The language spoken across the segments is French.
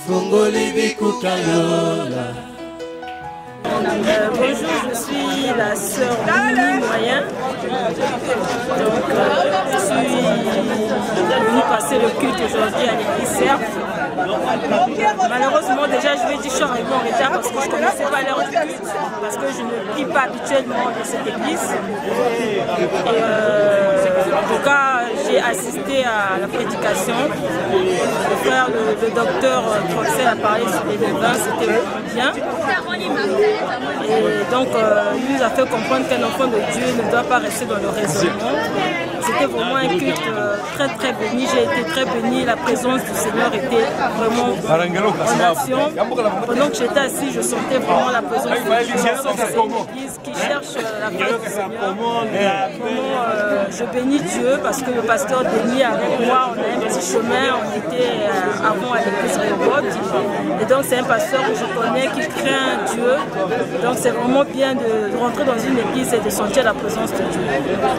Bonjour, je suis la sœur Mimi Moyen. Donc, je suis venue passer le culte aujourd'hui à l'église Cerf. Malheureusement, déjà, je vais dire que je suis arrivée en retard parce que je ne connaissais pas l'heure du culte, parce que je ne prie pas habituellement de cette église. Et en tout cas, j'ai assisté à la prédication. Le frère, le docteur Troxel a parlé sur les levains, c'était bien. Et donc, il nous a fait comprendre qu'un enfant de Dieu ne doit pas rester dans le raisonnement. C'était vraiment un culte très très béni. J'ai été très béni. La présence du Seigneur était vraiment en action. Pendant que j'étais assis, je sentais vraiment la présence de Dieu. Je sens que c'est une église qui cherche la face du Seigneur. Vraiment, je bénis Dieu parce que le pasteur Denis avec moi, on a un petit chemin. On était avant à l'église Réobot. Et donc c'est un pasteur que je connais qui craint Dieu. Donc c'est vraiment bien de rentrer dans une église et de sentir la présence de Dieu.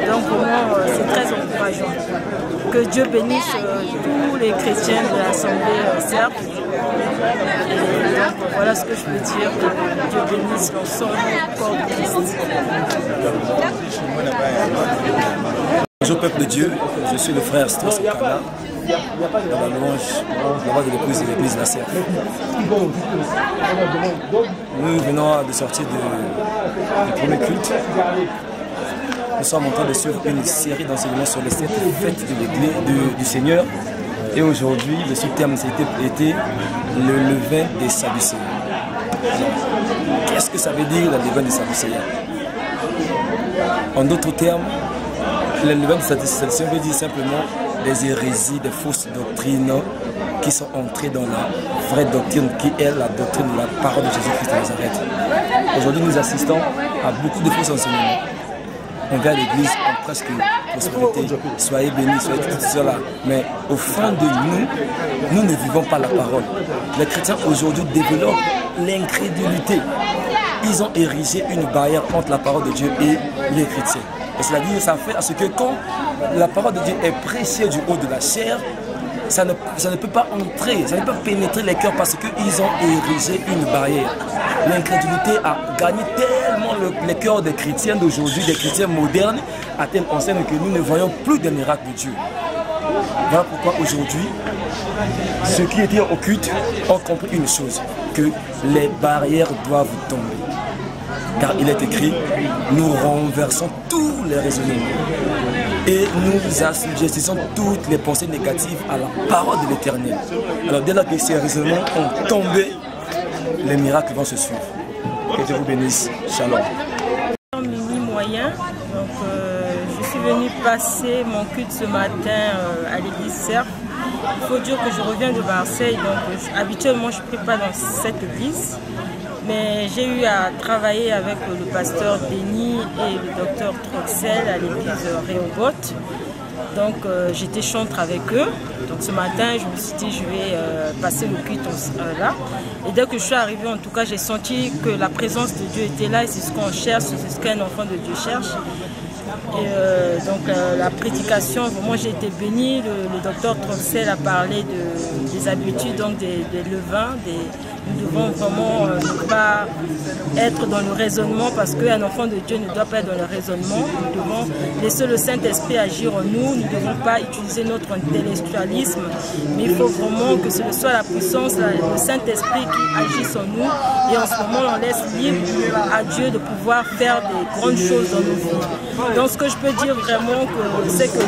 Donc vraiment c'est très encourageant. Que Dieu bénisse tous les chrétiens de l'Assemblée Cerf. Donc voilà ce que je peux dire. Que Dieu bénisse l'ensemble du corps de Christ. Bonjour peuple de Dieu, je suis le frère Strauss Okana, dans la louange de l'épouse de l'église de la Cerf. Nous venons de sortir du premier culte. Nous sommes en train de suivre une série d'enseignements sur les 7 fêtes de l'église du Seigneur. Et aujourd'hui, le sous-terme était le levain des Sadducéens. Qu'est-ce que ça veut dire le levain des Sadducéens? En d'autres termes, le levain des Sadducéens veut dire simplement des hérésies, des fausses doctrines qui sont entrées dans la vraie doctrine qui est la doctrine de la parole de Jésus-Christ de Nazareth. Aujourd'hui, nous assistons à beaucoup de faux enseignements. On vient à l'église en presque prospérité, soyez bénis, soyez tout cela. Mais au fond de nous ne vivons pas la parole. Les chrétiens aujourd'hui développent l'incrédulité. Ils ont érigé une barrière entre la parole de Dieu et les chrétiens. C'est-à-dire, ça fait à ce que quand la parole de Dieu est prêchée du haut de la chair, ça ne peut pas entrer, ça ne peut pas pénétrer les cœurs parce qu'ils ont érigé une barrière. L'incrédulité a gagné tellement les cœurs des chrétiens d'aujourd'hui, des chrétiens modernes, à telle enseigne que nous ne voyons plus des miracles de Dieu. Voilà pourquoi aujourd'hui, ceux qui étaient au culte ont compris une chose, que les barrières doivent tomber. Car il est écrit, nous renversons tous les raisonnements et nous assujettissons toutes les pensées négatives à la parole de l'Éternel. Alors dès lors que ces raisonnements ont tombé, les miracles vont se suivre. Que Dieu vous bénisse. Shalom. Mimi Moyen. Donc, je suis venue passer mon culte ce matin à l'église Cerf. Il faut dire que je reviens de Marseille, donc habituellement je ne prie pas dans cette église. Mais j'ai eu à travailler avec le pasteur Denis et le docteur Troxel à l'église Réobot. Donc j'étais chantre avec eux. Donc ce matin, je me suis dit je vais passer le culte là. Et dès que je suis arrivée, en tout cas, j'ai senti que la présence de Dieu était là et c'est ce qu'on cherche, c'est ce qu'un enfant de Dieu cherche. Et donc la prédication, moi j'ai été bénie. Le docteur Troxel a parlé des habitudes, donc des levains, nous devons vraiment ne pas être dans le raisonnement parce qu'un enfant de Dieu ne doit pas être dans le raisonnement. Nous devons laisser le Saint-Esprit agir en nous. Nous ne devons pas utiliser notre intellectualisme, mais il faut vraiment que ce soit la puissance, le Saint-Esprit qui agisse en nous. Et en ce moment, on laisse libre à Dieu de pouvoir faire des grandes choses dans nos vies. Donc ce que je peux dire vraiment, c'est que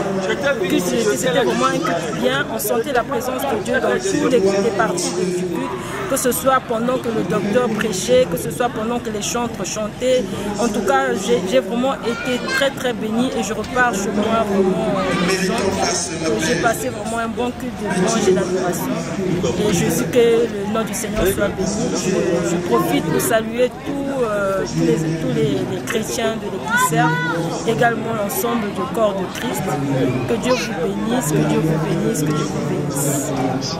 c'était vraiment un culte bien. On sentait la présence de Dieu dans toutes les parties du culte. Que ce soit pendant que le docteur prêchait, que ce soit pendant que les chantres chantaient. En tout cas, j'ai vraiment été très très bénie et je repars chez moi vraiment. J'ai passé vraiment un bon culte de louange et d'adoration. Et je dis que le nom du Seigneur soit béni. Je profite pour saluer tous les chrétiens de l'église Cerf, également l'ensemble du corps de Christ. Que Dieu vous bénisse, que Dieu vous bénisse, que Dieu vous bénisse.